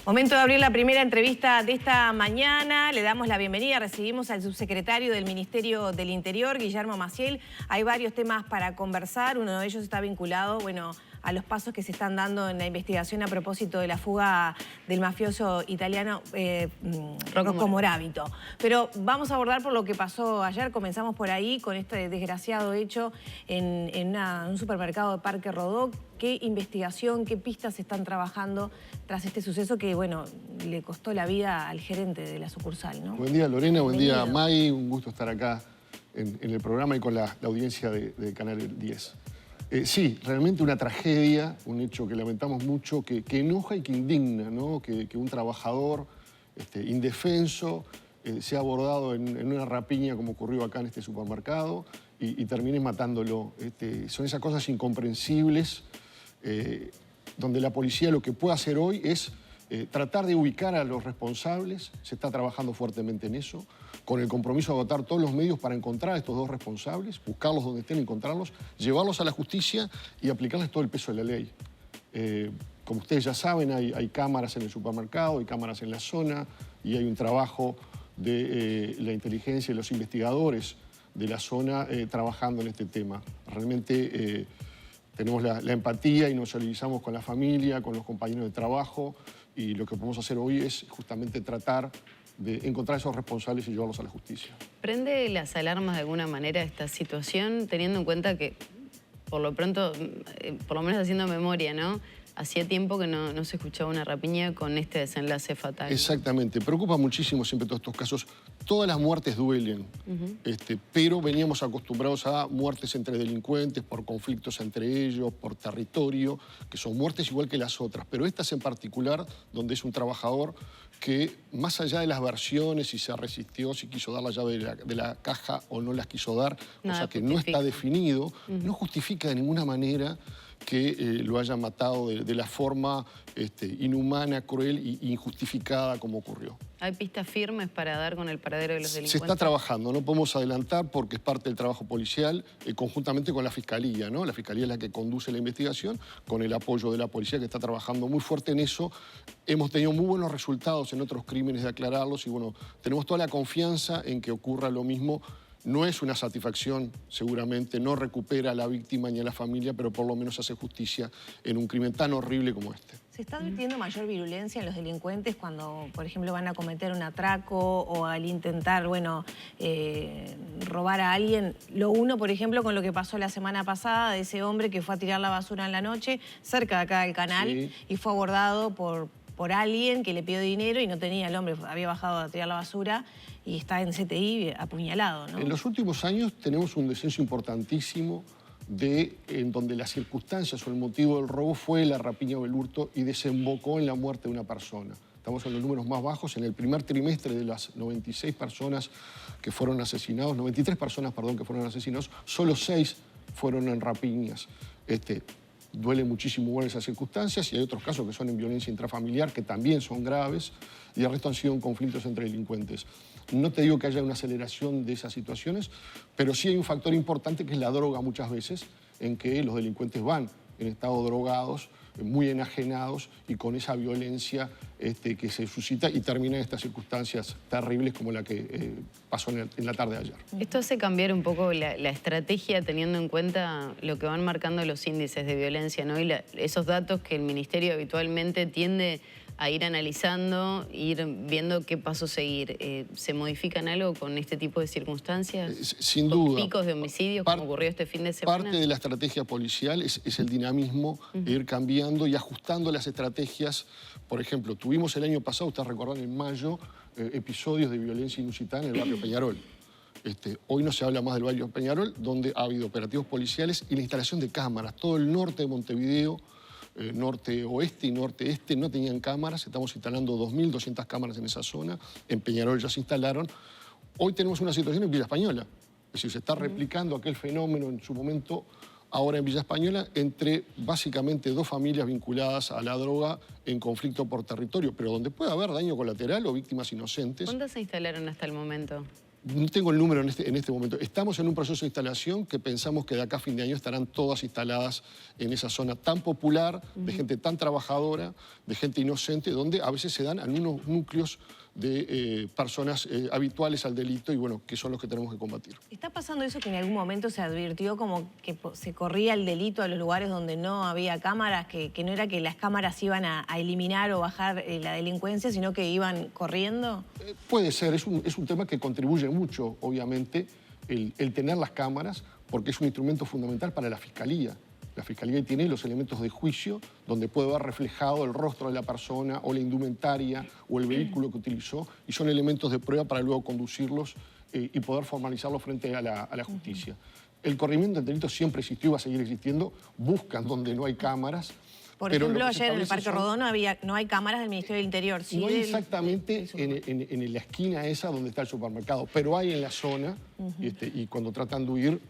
Momento de abrir la primera entrevista de esta mañana. Le damos la bienvenida, recibimos al subsecretario del Ministerio del Interior, Guillermo Maciel. Hay varios temas para conversar, uno de ellos está vinculado, a los pasos que se están dando en la investigación a propósito de la fuga del mafioso italiano Rocco Moravito. Pero vamos a abordar por lo que pasó ayer, comenzamos por ahí con este desgraciado hecho en un supermercado de Parque Rodó. ¿Qué investigación, qué pistas se están trabajando tras este suceso que, le costó la vida al gerente de la sucursal, ¿no? Buen día, Lorena. Buen día, May. Un gusto estar acá en el programa y con la audiencia de Canal 10. Sí, realmente una tragedia, un hecho que lamentamos mucho, que enoja y que indigna, ¿no? Que un trabajador indefenso sea abordado en una rapiña como ocurrió acá en este supermercado y termine matándolo. Son esas cosas incomprensibles donde la policía lo que puede hacer hoy es tratar de ubicar a los responsables. Se está trabajando fuertemente en eso, con el compromiso de agotar todos los medios para encontrar a estos dos responsables, buscarlos donde estén, encontrarlos, llevarlos a la justicia y aplicarles todo el peso de la ley. Como ustedes ya saben, hay cámaras en el supermercado, hay cámaras en la zona y hay un trabajo de la inteligencia y los investigadores de la zona trabajando en este tema. Realmente tenemos la empatía y nos solidarizamos con la familia, con los compañeros de trabajo, y lo que podemos hacer hoy es justamente tratar de encontrar a esos responsables y llevarlos a la justicia. ¿Prende las alarmas de alguna manera esta situación, teniendo en cuenta que, por lo pronto, por lo menos haciendo memoria, ¿no? Hacía tiempo que no se escuchaba una rapiña con este desenlace fatal. Exactamente. Preocupa muchísimo siempre todos estos casos. Todas las muertes duelen, pero veníamos acostumbrados a muertes entre delincuentes, por conflictos entre ellos, por territorio, que son muertes igual que las otras. Pero estas en particular, donde es un trabajador que, más allá de las versiones, si se resistió, si quiso dar la llave de la caja o no las quiso dar, cosa que no está definido, no justifica de ninguna manera que lo hayan matado de la forma inhumana, cruel e injustificada como ocurrió. ¿Hay pistas firmes para dar con el paradero de los delincuentes? Se está trabajando, no podemos adelantar porque es parte del trabajo policial, conjuntamente con la Fiscalía, ¿no? La Fiscalía es la que conduce la investigación, con el apoyo de la policía que está trabajando muy fuerte en eso. Hemos tenido muy buenos resultados en otros crímenes de aclararlos y tenemos toda la confianza en que ocurra lo mismo. No es una satisfacción, seguramente, no recupera a la víctima ni a la familia, pero por lo menos hace justicia en un crimen tan horrible como este. ¿Se está advirtiendo mayor virulencia en los delincuentes cuando, por ejemplo, van a cometer un atraco o al intentar, robar a alguien? Lo uno, por ejemplo, con lo que pasó la semana pasada de ese hombre que fue a tirar la basura en la noche, cerca de acá del canal, sí, y fue abordado por alguien que le pidió dinero y no tenía, el hombre había bajado a tirar la basura y está en CTI apuñalado, ¿no? En los últimos años tenemos un descenso importantísimo en donde las circunstancias o el motivo del robo fue la rapiña o el hurto y desembocó en la muerte de una persona. Estamos en los números más bajos. En el primer trimestre de las 96 personas que fueron asesinados, 93 personas, perdón, que fueron asesinados, solo 6 fueron en rapiñas. Duele muchísimo ver esas circunstancias y hay otros casos que son en violencia intrafamiliar que también son graves y el resto han sido en conflictos entre delincuentes. No te digo que haya una aceleración de esas situaciones, pero sí hay un factor importante que es la droga muchas veces, en que los delincuentes van en estado drogados, muy enajenados y con esa violencia que se suscita y termina en estas circunstancias terribles como la que pasó en la tarde de ayer. ¿Esto hace cambiar un poco la estrategia teniendo en cuenta lo que van marcando los índices de violencia, ¿no? Y esos datos que el Ministerio habitualmente tiende a ir analizando, ir viendo qué paso seguir? ¿Se modifican algo con este tipo de circunstancias? Sin duda. ¿Picos de homicidios como ocurrió este fin de semana? Parte de la estrategia policial es el dinamismo, ir cambiando y ajustando las estrategias. Por ejemplo, tuvimos el año pasado, ustedes recordarán, en mayo, episodios de violencia inusitada en el barrio Peñarol. Hoy no se habla más del barrio Peñarol, donde ha habido operativos policiales y la instalación de cámaras. Todo el norte de Montevideo, norte-oeste y norte-este no tenían cámaras. Estamos instalando 2.200 cámaras en esa zona. En Peñarol ya se instalaron. Hoy tenemos una situación en Villa Española. Es decir, se está replicando aquel fenómeno en su momento ahora en Villa Española entre básicamente dos familias vinculadas a la droga en conflicto por territorio, pero donde puede haber daño colateral o víctimas inocentes. ¿Cuántas se instalaron hasta el momento? No tengo el número en este momento. Estamos en un proceso de instalación que pensamos que de acá a fin de año estarán todas instaladas en esa zona tan popular, de gente tan trabajadora, de gente inocente, donde a veces se dan algunos núcleos de personas habituales al delito y bueno, que son los que tenemos que combatir. ¿Está pasando eso que en algún momento se advirtió como que se corría el delito a los lugares donde no había cámaras, que no era que las cámaras iban a eliminar o bajar la delincuencia, sino que iban corriendo? Puede ser, es un tema que contribuye mucho, obviamente, el tener las cámaras, porque es un instrumento fundamental para la Fiscalía. La Fiscalía tiene los elementos de juicio donde puede ver reflejado el rostro de la persona o la indumentaria o el vehículo que utilizó y son elementos de prueba para luego conducirlos y poder formalizarlos frente a la justicia. El corrimiento del delito siempre existió y va a seguir existiendo. Buscan donde no hay cámaras. Por ejemplo, ayer en el Parque Rodó no hay cámaras del Ministerio del Interior. Sí, no hay exactamente en la esquina esa donde está el supermercado, pero hay en la zona y cuando tratan de huir,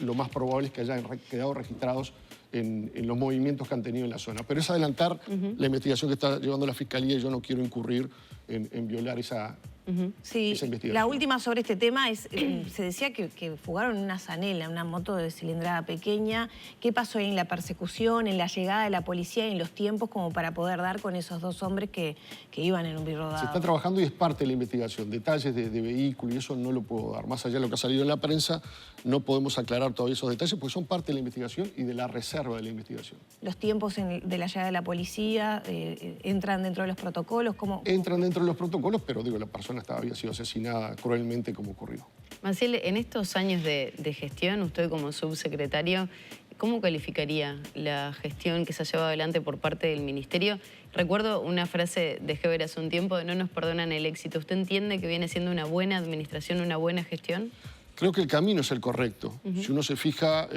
lo más probable es que hayan quedado registrados en los movimientos que han tenido en la zona. Pero es adelantar la investigación que está llevando la Fiscalía y yo no quiero incurrir en violar esa investigación. La última sobre este tema es, se decía que fugaron una zanela, una moto de cilindrada pequeña. ¿Qué pasó ahí en la persecución, en la llegada de la policía y en los tiempos como para poder dar con esos dos hombres que iban en un birrodado? Se está trabajando y es parte de la investigación. Detalles de vehículo y eso no lo puedo dar. Más allá de lo que ha salido en la prensa, no podemos aclarar todavía esos detalles porque son parte de la investigación y de la reserva de la investigación. ¿Los tiempos de la llegada de la policía entran dentro de los protocolos? ¿Cómo? Entran dentro de los protocolos, pero digo, la persona había sido asesinada cruelmente como ocurrió. Maciel, en estos años de gestión, usted como subsecretario, ¿cómo calificaría la gestión que se ha llevado adelante por parte del Ministerio? Recuerdo una frase de Heber hace un tiempo de no nos perdonan el éxito. ¿Usted entiende que viene siendo una buena administración, una buena gestión? Creo que el camino es el correcto. Si uno se fija,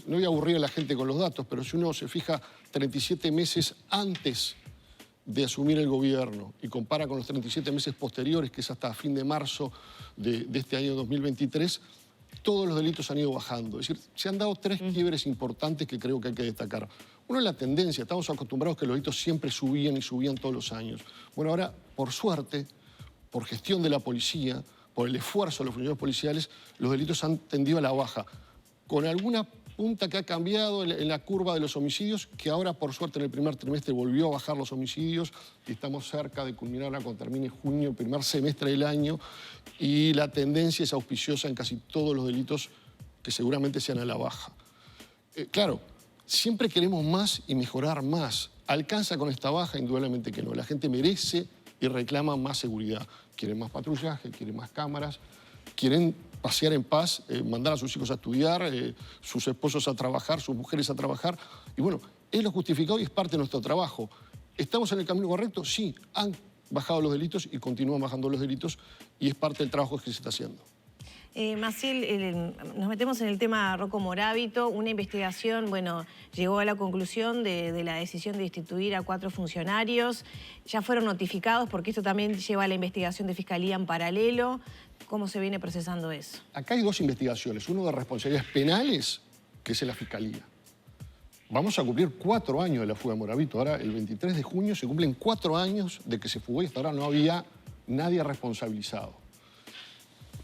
no voy a aburrir a la gente con los datos, pero si uno se fija 37 meses antes de asumir el gobierno y compara con los 37 meses posteriores, que es hasta fin de marzo de este año 2023, todos los delitos han ido bajando. Es decir, se han dado 3 quiebres importantes que creo que hay que destacar. Uno es la tendencia. Estamos acostumbrados que los delitos siempre subían y subían todos los años. Bueno, ahora, por suerte, por gestión de la policía, por el esfuerzo de los funcionarios policiales, los delitos han tendido a la baja. Con alguna punta que ha cambiado en la curva de los homicidios, que ahora, por suerte, en el primer trimestre volvió a bajar los homicidios y estamos cerca de culminar ahora cuando termine junio, el primer semestre del año, y la tendencia es auspiciosa en casi todos los delitos que seguramente sean a la baja. Claro, siempre queremos más y mejorar más. ¿Alcanza con esta baja? Indudablemente que no. La gente merece y reclama más seguridad. Quieren más patrullaje, quieren más cámaras, quieren pasear en paz, mandar a sus hijos a estudiar, sus esposos a trabajar, sus mujeres a trabajar. Y bueno, es lo justificado y es parte de nuestro trabajo. ¿Estamos en el camino correcto? Sí, han bajado los delitos y continúan bajando los delitos y es parte del trabajo que se está haciendo. Maciel, nos metemos en el tema Rocco Morabito. Una investigación, bueno, llegó a la conclusión de la decisión de destituir a 4 funcionarios. Ya fueron notificados porque esto también lleva a la investigación de Fiscalía en paralelo. ¿Cómo se viene procesando eso? Acá hay 2 investigaciones. Uno de responsabilidades penales, que es en la Fiscalía. Vamos a cumplir 4 años de la fuga de Morabito. Ahora, el 23 de junio, se cumplen 4 años de que se fugó y hasta ahora no había nadie responsabilizado.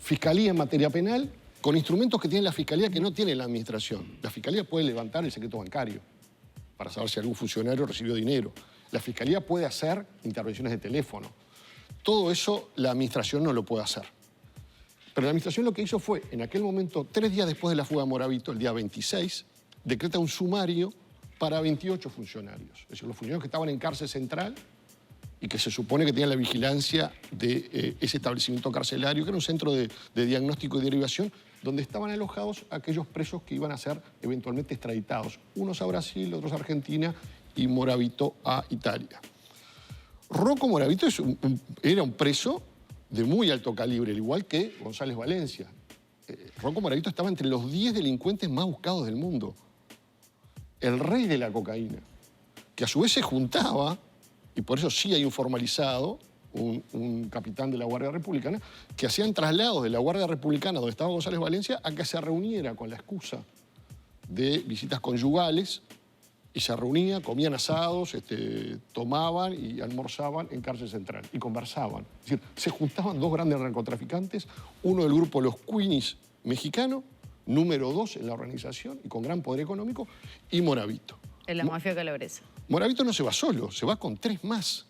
Fiscalía en materia penal, con instrumentos que tiene la Fiscalía que no tiene la Administración. La Fiscalía puede levantar el secreto bancario para saber si algún funcionario recibió dinero. La Fiscalía puede hacer intervenciones de teléfono. Todo eso la Administración no lo puede hacer. Pero la Administración lo que hizo fue, en aquel momento, 3 días después de la fuga de Morabito, el día 26, decreta un sumario para 28 funcionarios. Es decir, los funcionarios que estaban en cárcel central y que se supone que tenían la vigilancia de ese establecimiento carcelario, que era un centro de diagnóstico y derivación, donde estaban alojados aquellos presos que iban a ser eventualmente extraditados. Unos a Brasil, otros a Argentina y Morabito a Italia. Rocco Morabito era un preso de muy alto calibre, al igual que González Valencia. Rocco Morabito estaba entre los 10 delincuentes más buscados del mundo. El rey de la cocaína, que a su vez se juntaba, y por eso sí hay un formalizado, un capitán de la Guardia Republicana, que hacían traslados de la Guardia Republicana, donde estaba González Valencia, a que se reuniera con la excusa de visitas conyugales y se reunía, comían asados, tomaban y almorzaban en Cárcel Central y conversaban. Es decir, se juntaban dos grandes narcotraficantes, uno del grupo Los Queenies mexicano, número 2 en la organización y con gran poder económico, y Moravito. En la mafia calabresa. Moravito no se va solo, se va con 3 más.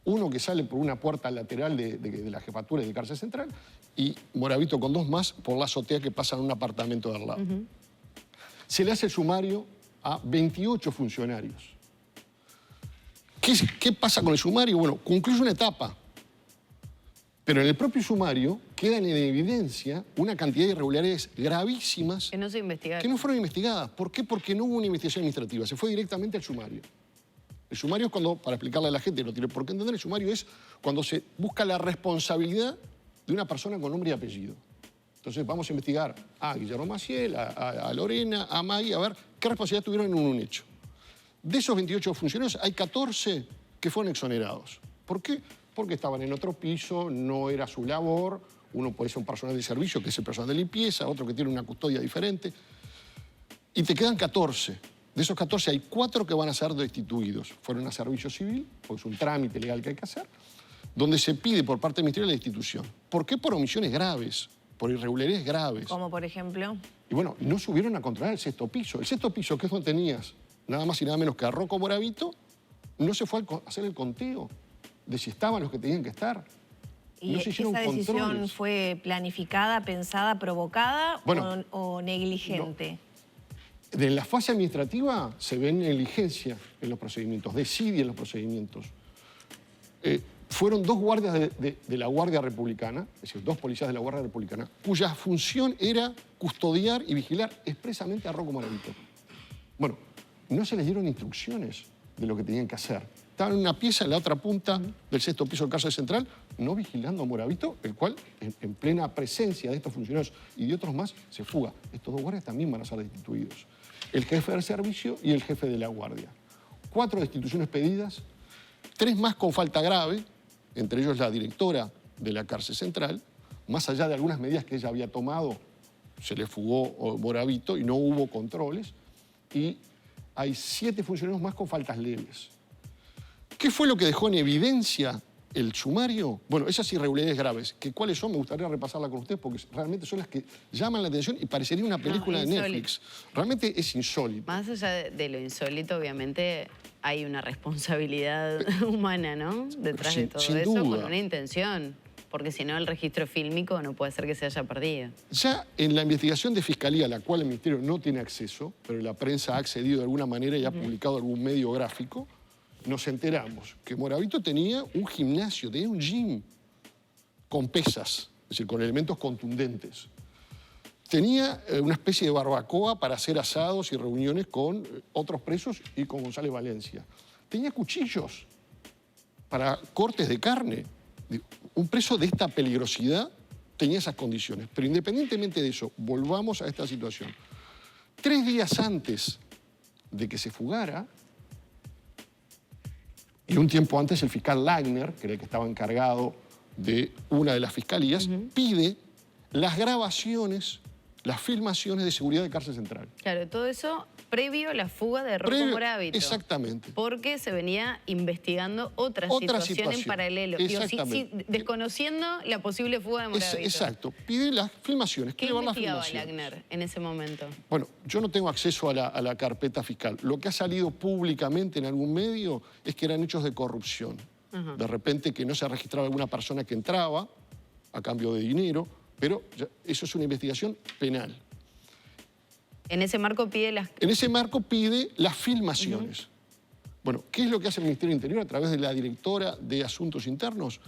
Uno que sale por una puerta lateral de la jefatura de Cárcel Central y Moravito con 2 más por la azotea que pasa en un apartamento de al lado. Se le hace el sumario a 28 funcionarios. ¿Qué pasa con el sumario? Bueno, concluye una etapa, pero en el propio sumario quedan en evidencia una cantidad de irregularidades gravísimas Que no se investigaron. que no fueron investigadas. ¿Por qué? Porque no hubo una investigación administrativa, se fue directamente al sumario. El sumario es cuando, para explicarle a la gente, no tiene por qué entender, el sumario es cuando se busca la responsabilidad de una persona con nombre y apellido. Entonces vamos a investigar a Guillermo Maciel, a Lorena, a Maggie, a ver qué responsabilidad tuvieron en un hecho. De esos 28 funcionarios hay 14 que fueron exonerados. ¿Por qué? Porque estaban en otro piso, no era su labor. Uno puede ser un personal de servicio, que es el personal de limpieza, otro que tiene una custodia diferente. Y te quedan 14. De esos 14 hay 4 que van a ser destituidos. Fueron a servicio civil, porque es un trámite legal que hay que hacer, donde se pide por parte del Ministerio la destitución. ¿Por qué? Por omisiones graves, por irregularidades graves. Como por ejemplo. Y bueno, no subieron a controlar el 6º piso. El 6º piso, que es donde tenías nada más y nada menos que a Rocco Moravito, no se fue a hacer el conteo de si estaban los que tenían que estar. ¿Y no se hicieron esa decisión controles. fue planificada, pensada, provocada Bueno, o negligente? De la fase administrativa se ve negligencia en los procedimientos, desidia en los procedimientos. Fueron 2 guardias de la Guardia Republicana, es decir, 2 policías de la Guardia Republicana, cuya función era custodiar y vigilar expresamente a Rocco Moravito. Bueno, no se les dieron instrucciones de lo que tenían que hacer. Estaban en una pieza en la otra punta del 6º piso del Cárcel Central, no vigilando a Moravito, el cual, en plena presencia de estos funcionarios y de otros más, se fuga. Estos 2 guardias también van a ser destituidos. El jefe del servicio y el jefe de la guardia. 4 destituciones pedidas, 3 más con falta grave, entre ellos la directora de la Cárcel Central. Más allá de algunas medidas que ella había tomado, se le fugó Moravito y no hubo controles. Y hay 7 funcionarios más con faltas leves. ¿Qué fue lo que dejó en evidencia el sumario? Bueno, esas irregularidades graves, que cuáles son, me gustaría repasarla con ustedes porque realmente son las que llaman la atención y parecería una película de Netflix. Realmente es insólito. Más allá de lo insólito, obviamente hay una responsabilidad humana, ¿no? Detrás de todo sin eso, duda. con una intención. Porque si no, el registro fílmico no puede ser que se haya perdido. Ya en la investigación de Fiscalía, a la cual el Ministerio no tiene acceso, pero la prensa ha accedido de alguna manera y ha publicado algún medio gráfico, nos enteramos que Moravito tenía un gimnasio, tenía un gym con pesas, es decir, con elementos contundentes. Tenía una especie de barbacoa para hacer asados y reuniones con otros presos y con González Valencia. Tenía cuchillos para cortes de carne. Un preso de esta peligrosidad tenía esas condiciones. Pero independientemente de eso, volvamos a esta situación. 3 días antes de que se fugara, y un tiempo antes el fiscal Lagner, que era el que estaba encargado de una de las fiscalías, pide las grabaciones, las filmaciones de seguridad de Cárcel Central. Claro, todo eso previo a la fuga de Rocco Moravito. Exactamente. Porque se venía investigando otra situación en paralelo. Digo, desconociendo la posible fuga de Moravito. Exacto. Pide las filmaciones. ¿Qué investigaba Lagner en ese momento? Bueno, yo no tengo acceso a la carpeta fiscal. Lo que ha salido públicamente en algún medio es que eran hechos de corrupción. De repente que no se registraba alguna persona que entraba a cambio de dinero, pero eso es una investigación penal. En ese marco pide las... En ese marco pide las filmaciones. Bueno, ¿qué es lo que hace el Ministerio del Interior a través de la directora de Asuntos Internos?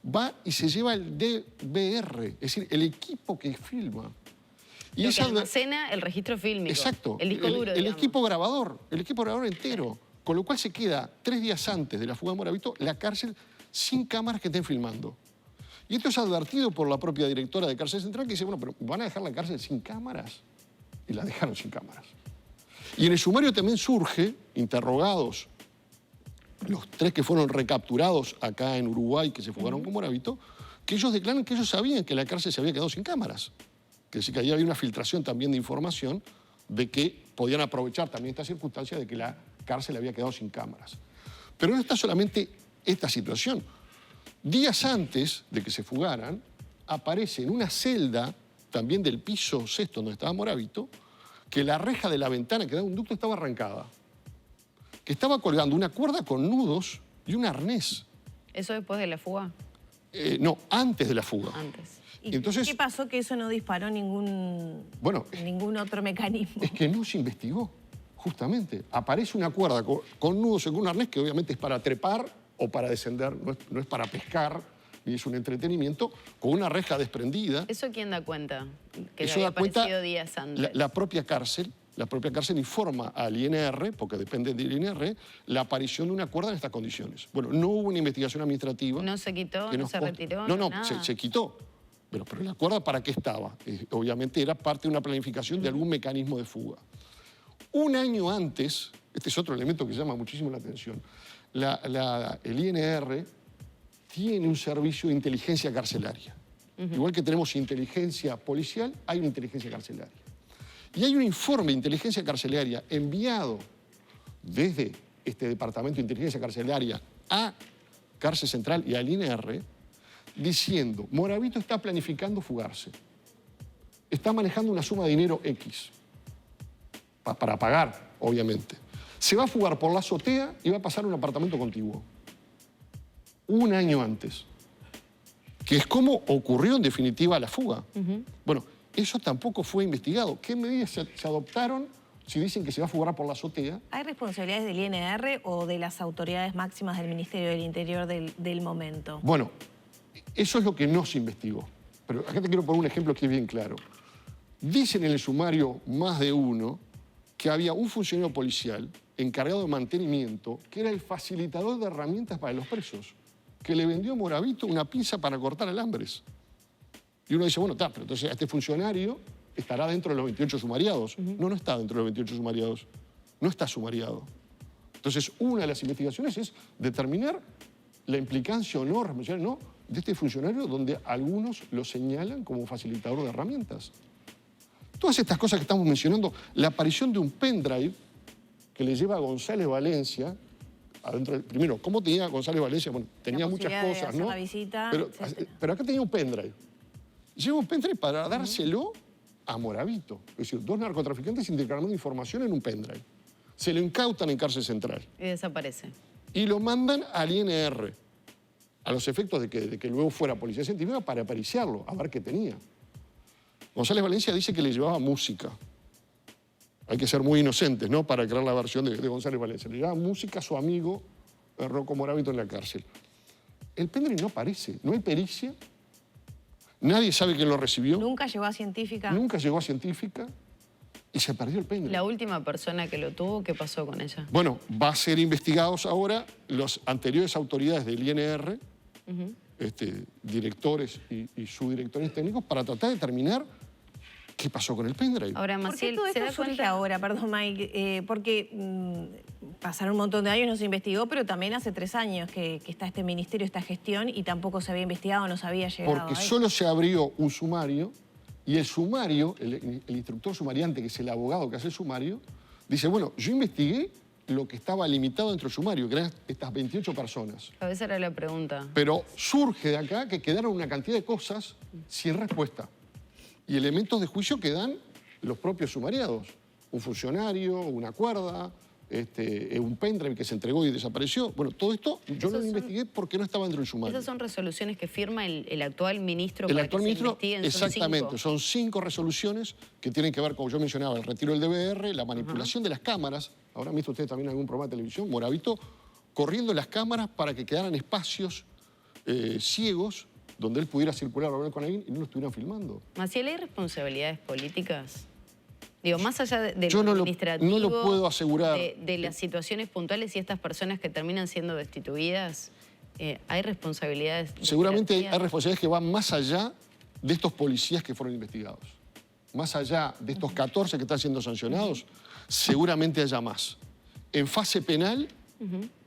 Va y se lleva el DVR, es decir, el equipo que filma. Y lo que almacena el registro fílmico. Exacto. El disco duro, el equipo grabador entero. Con lo cual se queda 3 días antes de la fuga de Moravito la cárcel sin cámaras que estén filmando. Y esto es advertido por la propia directora de Cárcel Central que dice, bueno, pero ¿van a dejar la cárcel sin cámaras? Y la dejaron sin cámaras. Y en el sumario también surge, interrogados, los 3 que fueron recapturados acá en Uruguay, que se fugaron con Moravito, que ellos declaran que ellos sabían que la cárcel se había quedado sin cámaras. Que sí que ahí había una filtración también de información de que podían aprovechar también esta circunstancia de que la cárcel había quedado sin cámaras. Pero no está solamente esta situación. Días antes de que se fugaran, aparece en una celda, también del piso sexto donde estaba Moravito, que la reja de la ventana que daba un ducto estaba arrancada. Que estaba colgando una cuerda con nudos y un arnés. ¿Eso después de la fuga? No, antes de la fuga. Antes. ¿Y entonces, qué pasó que eso no disparó ningún otro mecanismo? Es que no se investigó, justamente. Aparece una cuerda con nudos y con un arnés que obviamente es para trepar o para descender, no es para pescar, ni es un entretenimiento, con una reja desprendida. ¿Eso quién da cuenta? Que Eso había da cuenta aparecido días antes. la propia cárcel informa al INR, porque depende del INR, la aparición de una cuerda en estas condiciones. Bueno, no hubo una investigación administrativa. ¿No se quitó? que ¿No se retiró? No, Nada. se quitó. Pero la cuerda, ¿para qué estaba? Obviamente era parte de una planificación de algún mecanismo de fuga. Un año antes, este es otro elemento que llama muchísimo la atención, el INR tiene un servicio de inteligencia carcelaria. Igual que tenemos inteligencia policial, hay una inteligencia carcelaria. Y hay un informe de inteligencia carcelaria enviado desde este Departamento de Inteligencia Carcelaria a Cárcel Central y al INR, diciendo, Moravito está planificando fugarse. Está manejando una suma de dinero X, para pagar, obviamente. Se va a fugar por la azotea y va a pasar a un apartamento contiguo. Un año antes. Que es como ocurrió en definitiva la fuga. Bueno, eso tampoco fue investigado. ¿Qué medidas se adoptaron si dicen que se va a fugar por la azotea? ¿Hay responsabilidades del INR o de las autoridades máximas del Ministerio del Interior del momento? Bueno, eso es lo que no se investigó. Pero acá te quiero poner un ejemplo que es bien claro. Dicen en el sumario más de uno que había un funcionario policial encargado de mantenimiento que era el facilitador de herramientas para los presos, que le vendió a Moravito una pinza para cortar alambres. Y uno dice, bueno, está, pero entonces este funcionario estará dentro de los 28 sumariados. No está dentro de los 28 sumariados. No está sumariado. Entonces, una de las investigaciones es determinar la implicancia o no, responsabilidad o no, de este funcionario donde algunos lo señalan como facilitador de herramientas. Todas estas cosas que estamos mencionando, la aparición de un pendrive que le lleva a González Valencia, adentro, primero, ¿cómo tenía González Valencia? Bueno, tenía muchas cosas, ¿no? La visita, pero acá tenía un pendrive. Lleva un pendrive para dárselo a Moravito. Es decir, dos narcotraficantes intercambiando información en un pendrive. Se lo incautan en Cárcel Central. Y desaparece. Y lo mandan al INR, a los efectos de que luego fuera policía científica para periciarlo, a ver qué tenía. González Valencia dice que le llevaba música. Hay que ser muy inocentes, ¿no?, para creer la versión de González Valencia. Le llevaba música a su amigo Rocco Moravito en la cárcel. El pendrive no aparece, no hay pericia. Nadie sabe quién lo recibió. ¿Nunca llegó a científica? Nunca llegó a científica y se perdió el pendrive. La última persona que lo tuvo, ¿qué pasó con ella? Bueno, va a ser investigados ahora los anteriores autoridades del INR, directores y subdirectores técnicos, para tratar de determinar qué pasó con el pendrive. Ahora, Maciel, ¿por qué todo ¿se da esto surge cuenta? ahora? Perdón, Mike, porque pasaron un montón de años, no se investigó, pero también hace 3 años que está este ministerio, esta gestión, y tampoco se había investigado, no se había llegado Porque a eso. solo se abrió un sumario y el sumario, el instructor sumariante, que es el abogado que hace el sumario, dice, bueno, yo investigué lo que estaba limitado dentro del sumario, que eran estas 28 personas. Esa era la pregunta. Pero surge de acá que quedaron una cantidad de cosas sin respuesta. Y elementos de juicio que dan los propios sumariados. Un funcionario, una cuerda, un pendrive que se entregó y desapareció. Bueno, todo esto yo no lo investigué porque no estaba dentro del sumario. Esas son resoluciones que firma el actual ministro El para actual que ministro, se investiguen. exactamente, son 5 resoluciones que tienen que ver, como yo mencionaba, el retiro del DVR, la manipulación de las cámaras. Ahora han visto ustedes también en algún programa de televisión, Moravito corriendo las cámaras para que quedaran espacios ciegos donde él pudiera circular o hablar con alguien y no lo estuvieran filmando. Maciel, ¿hay responsabilidades políticas? Digo, más allá de Yo lo no administrativo, lo puedo asegurar. de las situaciones puntuales y estas personas que terminan siendo destituidas, ¿hay responsabilidades? Seguramente hay administrativas? responsabilidades que van más allá de estos policías que fueron investigados. Más allá de estos 14 que están siendo sancionados, seguramente haya más. En fase penal,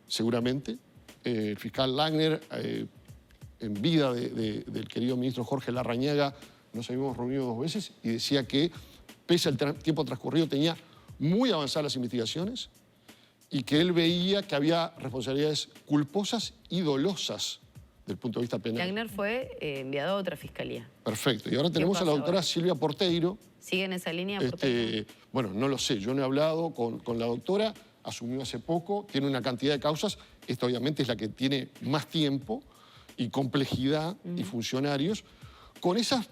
seguramente, el fiscal Langner, en vida del querido ministro Jorge Larrañaga, nos habíamos reunido 2 veces y decía que pese al tiempo transcurrido, tenía muy avanzadas las investigaciones y que él veía que había responsabilidades culposas y dolosas del punto de vista penal. Wagner fue enviado a otra fiscalía. Perfecto. Y ahora tenemos a la doctora ahora? Silvia Porteiro. ¿Sigue en esa línea, Porteiro? Bueno, no lo sé. Yo no he hablado con la doctora. Asumió hace poco. Tiene una cantidad de causas. Esta obviamente es la que tiene más tiempo y complejidad y funcionarios con esas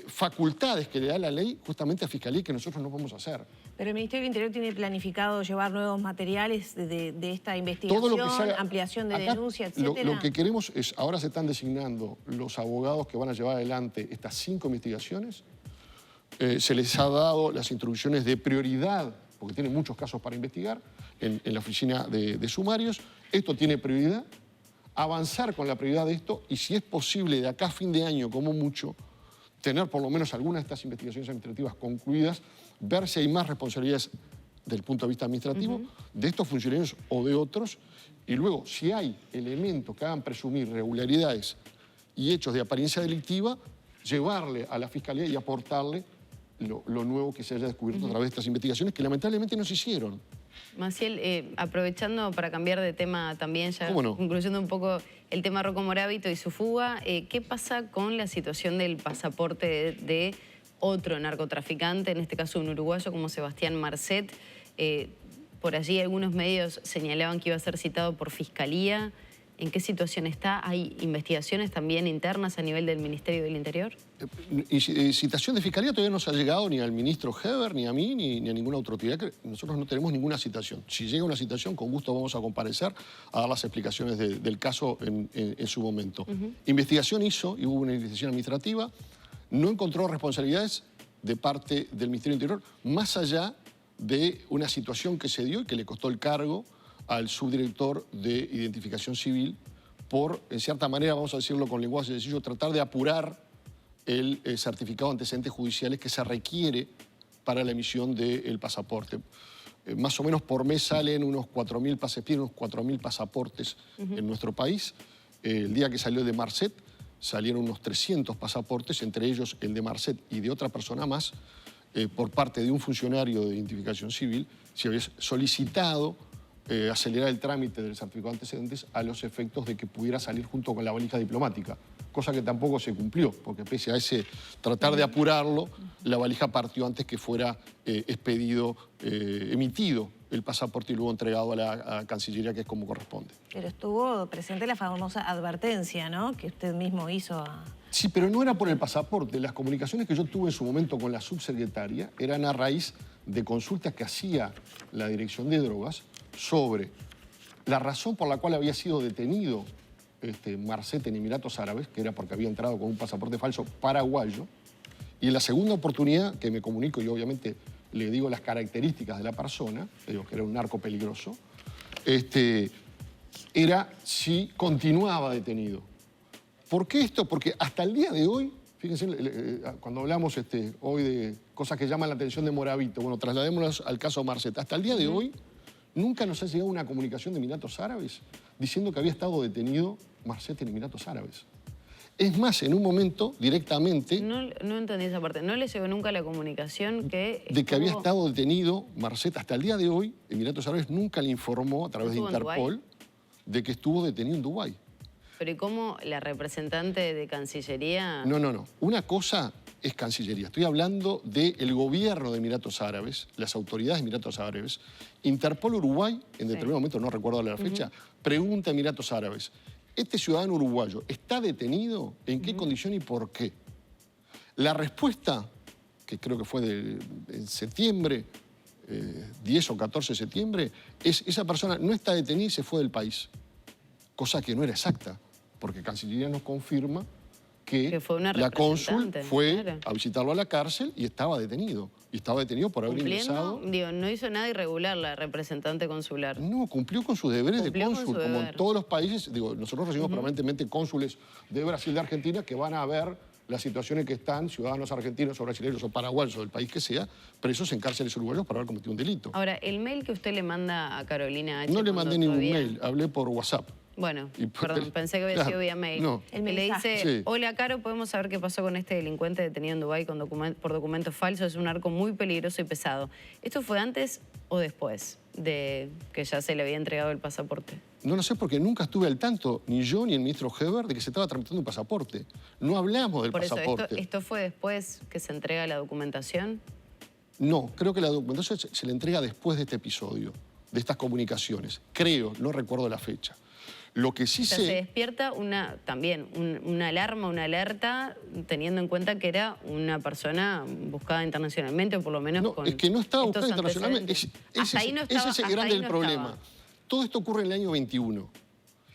facultades que le da la ley justamente a Fiscalía que nosotros no podemos hacer. Pero el Ministerio del Interior tiene planificado llevar nuevos materiales de esta investigación, Todo lo que se haga, ampliación de acá, denuncia, etcétera. Lo que queremos es, ahora se están designando los abogados que van a llevar adelante estas 5 investigaciones. Se les ha dado las instrucciones de prioridad, porque tienen muchos casos para investigar, en la oficina de sumarios. Esto tiene prioridad. Avanzar con la prioridad de esto y, si es posible, de acá a fin de año, como mucho, tener por lo menos algunas de estas investigaciones administrativas concluidas, ver si hay más responsabilidades del punto de vista administrativo de estos funcionarios o de otros, y luego, si hay elementos que hagan presumir irregularidades y hechos de apariencia delictiva, llevarle a la Fiscalía y aportarle lo nuevo que se haya descubierto a través de estas investigaciones que lamentablemente no se hicieron. Maciel, aprovechando para cambiar de tema también, ya no? concluyendo un poco el tema Rocco Moravito y su fuga, ¿qué pasa con la situación del pasaporte de otro narcotraficante, en este caso un uruguayo como Sebastián Marcet? Por allí algunos medios señalaban que iba a ser citado por Fiscalía. ¿En qué situación está? ¿Hay investigaciones también internas a nivel del Ministerio del Interior? Citación de Fiscalía todavía no se ha llegado ni al ministro Heber, ni a mí, ni a ninguna otra autoridad. Nosotros no tenemos ninguna citación. Si llega una citación, con gusto vamos a comparecer a dar las explicaciones del caso en su momento. Investigación hizo, y hubo una investigación administrativa, no encontró responsabilidades de parte del Ministerio del Interior, más allá de una situación que se dio y que le costó el cargo al subdirector de Identificación Civil por, en cierta manera, vamos a decirlo con lenguaje sencillo, tratar de apurar el certificado de antecedentes judiciales que se requiere para la emisión del pasaporte. Más o menos por mes salen unos 4.000 pasaportes en nuestro país. El día que salió de Marcet salieron unos 300 pasaportes, entre ellos el de Marcet y de otra persona más, por parte de un funcionario de Identificación Civil, se había solicitado acelerar el trámite del certificado de antecedentes a los efectos de que pudiera salir junto con la valija diplomática, cosa que tampoco se cumplió, porque pese a ese tratar de apurarlo, la valija partió antes que fuera emitido el pasaporte y luego entregado a la Cancillería, que es como corresponde. Pero estuvo presente la famosa advertencia, ¿no?, que usted mismo hizo a... Sí, pero no era por el pasaporte. Las comunicaciones que yo tuve en su momento con la subsecretaria eran a raíz de consultas que hacía la Dirección de Drogas sobre la razón por la cual había sido detenido Marcet en Emiratos Árabes, que era porque había entrado con un pasaporte falso paraguayo, y en la segunda oportunidad que me comunico, y obviamente le digo las características de la persona, digo que era un narco peligroso, era si continuaba detenido. ¿Por qué esto? Porque hasta el día de hoy, fíjense, cuando hablamos hoy de cosas que llaman la atención de Moravito, bueno, trasladémonos al caso Marcet, hasta el día de hoy nunca nos ha llegado una comunicación de Emiratos Árabes diciendo que había estado detenido Marcet en Emiratos Árabes. Es más, en un momento, directamente... No entendí esa parte. ¿No le llegó nunca la comunicación que... de que había estado detenido Marcet? Hasta el día de hoy, Emiratos Árabes nunca le informó a través de Interpol de que estuvo detenido en Dubái. ¿Pero y cómo la representante de Cancillería...? No. Una cosa es Cancillería. Estoy hablando del gobierno de Emiratos Árabes, las autoridades de Emiratos Árabes. Interpol Uruguay, en determinado momento, no recuerdo la fecha, pregunta a Emiratos Árabes: ¿este ciudadano uruguayo está detenido? ¿En qué condición y por qué? La respuesta, que creo que fue en septiembre, 10 o 14 de septiembre, es: esa persona no está detenida y se fue del país. Cosa que no era exacta, porque Cancillería nos confirma que la cónsul fue a visitarlo a la cárcel y estaba detenido. Y estaba detenido por haber ingresado... Digo, no hizo nada irregular la representante consular. No, cumplió con sus deberes de cónsul, como en todos los países. Digo, nosotros recibimos permanentemente cónsules de Brasil, de Argentina, que van a ver las situaciones que están ciudadanos argentinos o brasileños o paraguayos o del país que sea, presos en cárceles uruguayos por haber cometido un delito. Ahora, el mail que usted le manda a Carolina H. No le mandé ningún mail, hablé por WhatsApp. Bueno, Y perdón, pensé que había sido vía mail. No. El Le mensaje. dice, Sí. hola Caro, ¿podemos saber qué pasó con este delincuente detenido en Dubái por documentos falsos? Es un arco muy peligroso y pesado. ¿Esto fue antes o después de que ya se le había entregado el pasaporte? No lo sé porque nunca estuve al tanto, ni yo ni el ministro Heber, de que se estaba tramitando un pasaporte. No hablamos del Por eso, pasaporte. ¿esto fue después que se entrega la documentación? No, creo que la documentación se le entrega después de este episodio, de estas comunicaciones. Creo, no recuerdo la fecha. Lo que sí O sea, sé... se despierta una alarma, una alerta, teniendo en cuenta que era una persona buscada internacionalmente, o por lo menos No, con es que no estaba estos buscado internacionalmente. antecedentes. Hasta ahí no Ese estaba, es el hasta grande ahí del no problema. estaba. Todo esto ocurre en el año 21.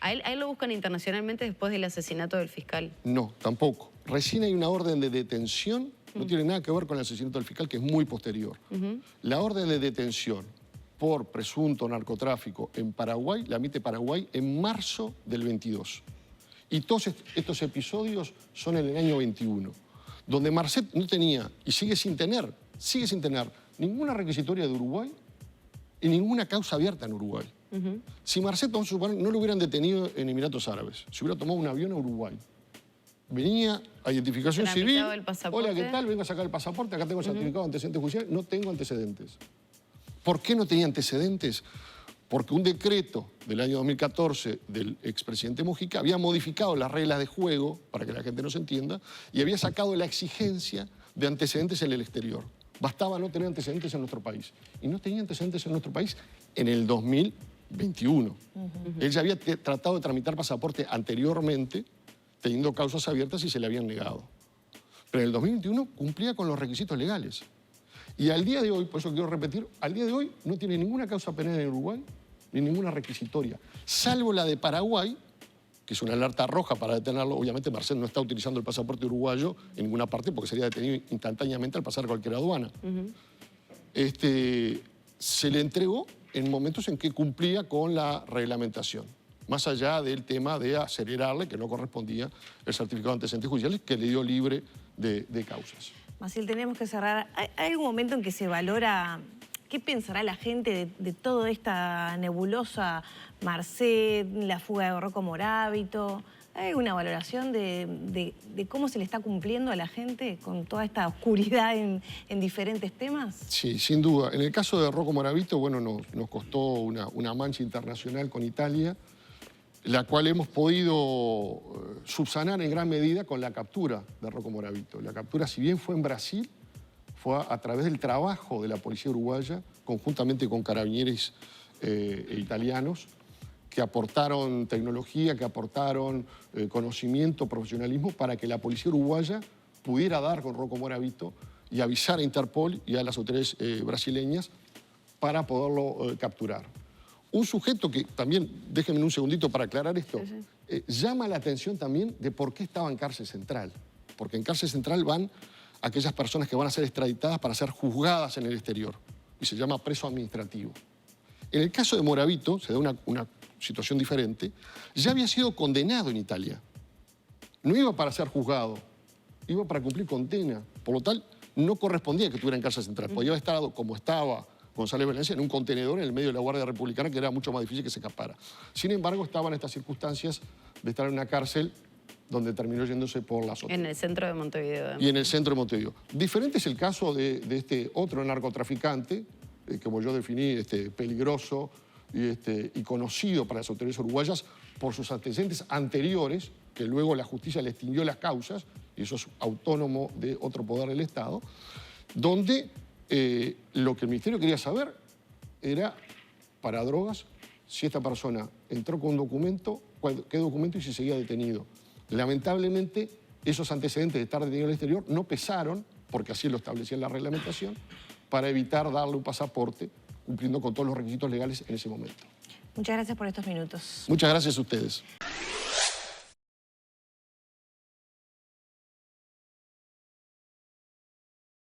¿A él lo buscan internacionalmente después del asesinato del fiscal? No, tampoco. Recién hay una orden de detención, no tiene nada que ver con el asesinato del fiscal, que es muy posterior. La orden de detención por presunto narcotráfico en Paraguay la emite Paraguay en marzo del 22. Y todos estos episodios son en el año 21, donde Marcet no tenía, y sigue sin tener ninguna requisitoria de Uruguay y ninguna causa abierta en Uruguay. Si Marcet, vamos a suponer, no lo hubieran detenido en Emiratos Árabes, se hubiera tomado un avión a Uruguay. Venía a identificación civil. Tramitaba el pasaporte. Hola, ¿qué tal? Vengo a sacar el pasaporte, acá tengo certificado de antecedentes judiciales. No tengo antecedentes. ¿Por qué no tenía antecedentes? Porque un decreto del año 2014 del expresidente Mujica había modificado las reglas de juego, para que la gente nos entienda, y había sacado la exigencia de antecedentes en el exterior. Bastaba no tener antecedentes en nuestro país. Y no tenía antecedentes en nuestro país en el 2021. Él ya había tratado de tramitar pasaporte anteriormente, teniendo causas abiertas y se le habían negado. Pero en el 2021 cumplía con los requisitos legales. Y al día de hoy, por eso quiero repetir, al día de hoy no tiene ninguna causa penal en Uruguay, ni ninguna requisitoria, salvo la de Paraguay, que es una alerta roja para detenerlo. Obviamente Marcet no está utilizando el pasaporte uruguayo en ninguna parte porque sería detenido instantáneamente al pasar cualquier aduana. Se le entregó en momentos en que cumplía con la reglamentación, más allá del tema de acelerarle, que no correspondía, el certificado de antecedentes judiciales que le dio libre de causas. Maciel, tenemos que cerrar. ¿Hay algún momento en que se valora qué pensará la gente de toda esta nebulosa Marcet, la fuga de Rocco Moravito? ¿Hay alguna valoración de cómo se le está cumpliendo a la gente con toda esta oscuridad en diferentes temas? Sí, sin duda. En el caso de Rocco Moravito, bueno, nos costó una mancha internacional con Italia, la cual hemos podido subsanar en gran medida con la captura de Rocco Moravito. La captura, si bien fue en Brasil, fue a través del trabajo de la policía uruguaya, conjuntamente con carabineros italianos, que aportaron tecnología, que aportaron conocimiento, profesionalismo, para que la policía uruguaya pudiera dar con Rocco Moravito y avisar a Interpol y a las autoridades brasileñas para poderlo capturar. Un sujeto que también, déjenme un segundito para aclarar esto, llama la atención también de por qué estaba en cárcel central. Porque en cárcel central van aquellas personas que van a ser extraditadas para ser juzgadas en el exterior. Y se llama preso administrativo. En el caso de Moravito, se da una situación diferente, ya había sido condenado en Italia. No iba para ser juzgado, iba para cumplir condena. Por lo tal, no correspondía que estuviera en cárcel central. Podía haber estado como estaba González Valencia en un contenedor en el medio de la Guardia Republicana, que era mucho más difícil que se escapara. Sin embargo, estaba en estas circunstancias de estar en una cárcel donde terminó yéndose por las otras. En el centro de Montevideo. Además. Y en el centro de Montevideo. Diferente es el caso de este otro narcotraficante, como yo definí, peligroso y conocido para las autoridades uruguayas por sus antecedentes anteriores, que luego la justicia le extinguió las causas, y eso es autónomo de otro poder del Estado, donde lo que el Ministerio quería saber era, para drogas, si esta persona entró con un documento, qué documento y si seguía detenido. Lamentablemente, esos antecedentes de estar detenido en el exterior no pesaron, porque así lo establecía la reglamentación, para evitar darle un pasaporte cumpliendo con todos los requisitos legales en ese momento. Muchas gracias por estos minutos. Muchas gracias a ustedes.